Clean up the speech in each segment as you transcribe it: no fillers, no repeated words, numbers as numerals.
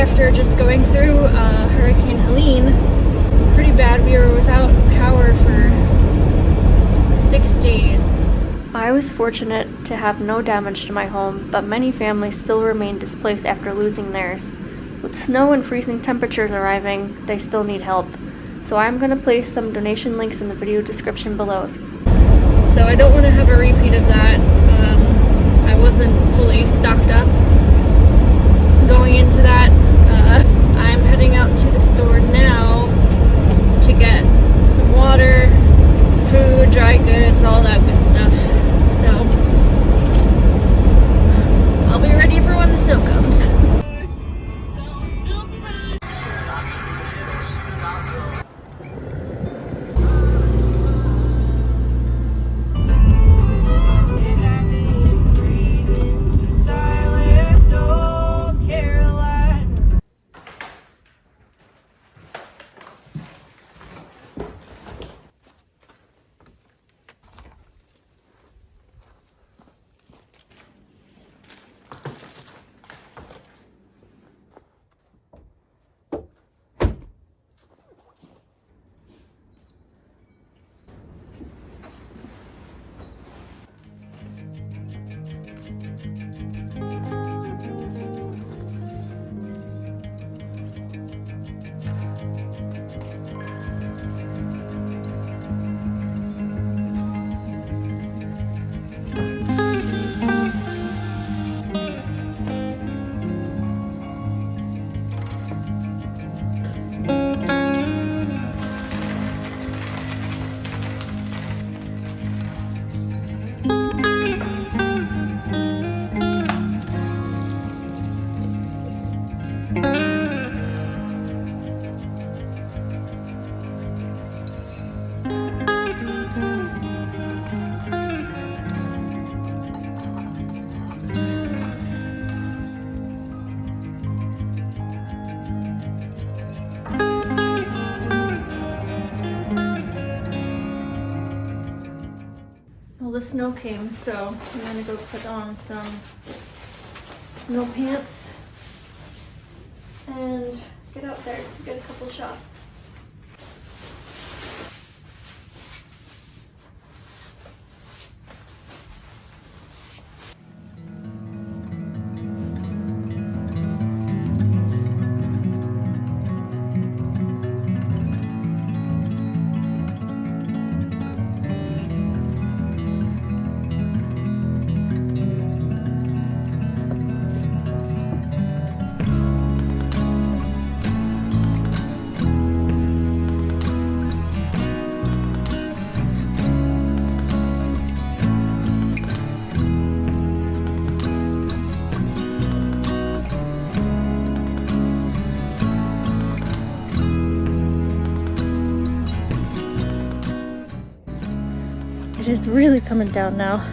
after just going through Hurricane Helene. Pretty bad. We were without power for 6 days. I was fortunate to have no damage to my home, but many families still remain displaced after losing theirs. With snow and freezing temperatures arriving, they still need help. So I'm going to place some donation links in the video description below. So I don't want to have a repeat of that. I wasn't fully stocked up going into that. I'm heading out to the store now to get some water, food, dry goods, all that good stuff. So I'll be ready for when the snow comes. The snow came, so I'm gonna go put on some snow pants and get out there to get a couple shots. It is really coming down now.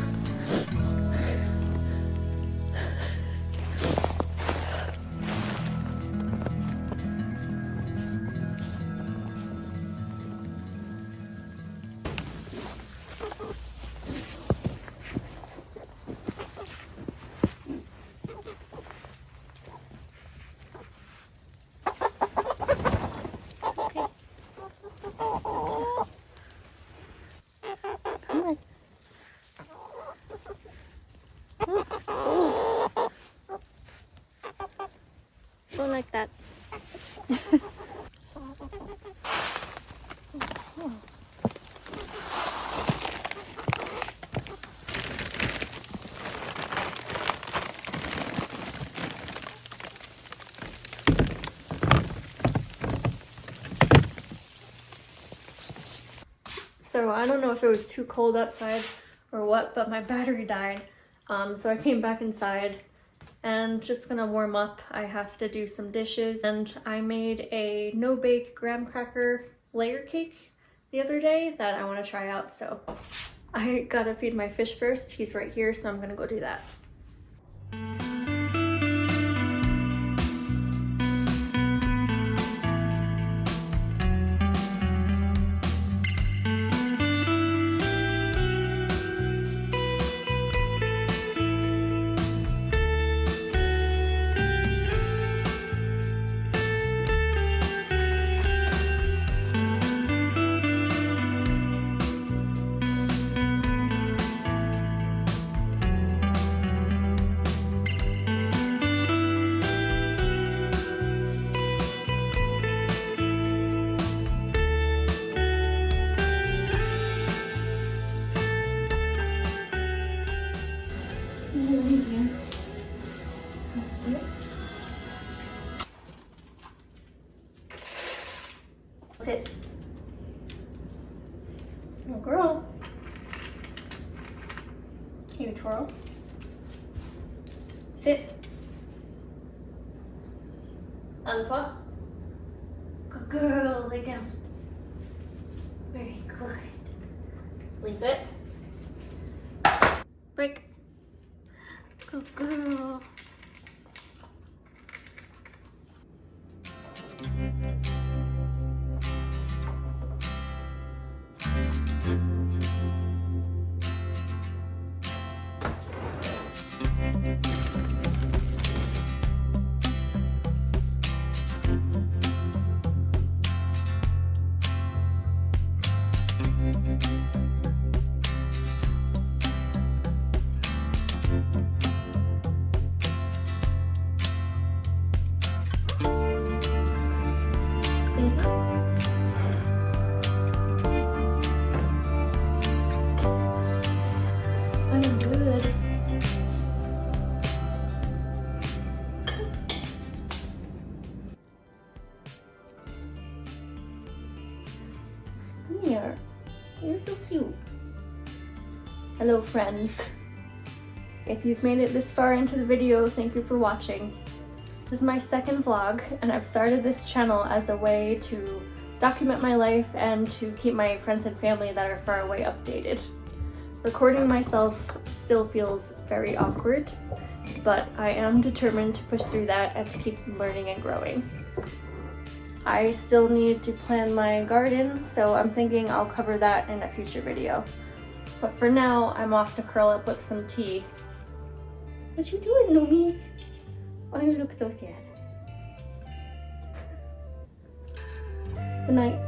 Don't like that. So I don't know if it was too cold outside or what, but my battery died. So I came back inside and just gonna warm up. I have to do some dishes, and I made a no-bake graham cracker layer cake the other day that I want to try out. So I gotta feed my fish first. He's right here, so I'm gonna go do that. sit. Good girl. Can you twirl? Sit. On the paw. Good girl, lay down. Very good. Leave it. Break. Good girl. I'm good. Come here. You're so cute. Hello, friends. If you've made it this far into the video, thank you for watching. This is my second vlog, and I've started this channel as a way to document my life and to keep my friends and family that are far away updated. Recording myself still feels very awkward, but I am determined to push through that and to keep learning and growing. I still need to plan my garden, so I'm thinking I'll cover that in a future video. But for now, I'm off to curl up with some tea. What you doing, Noomies? Why you look so sad? Good night.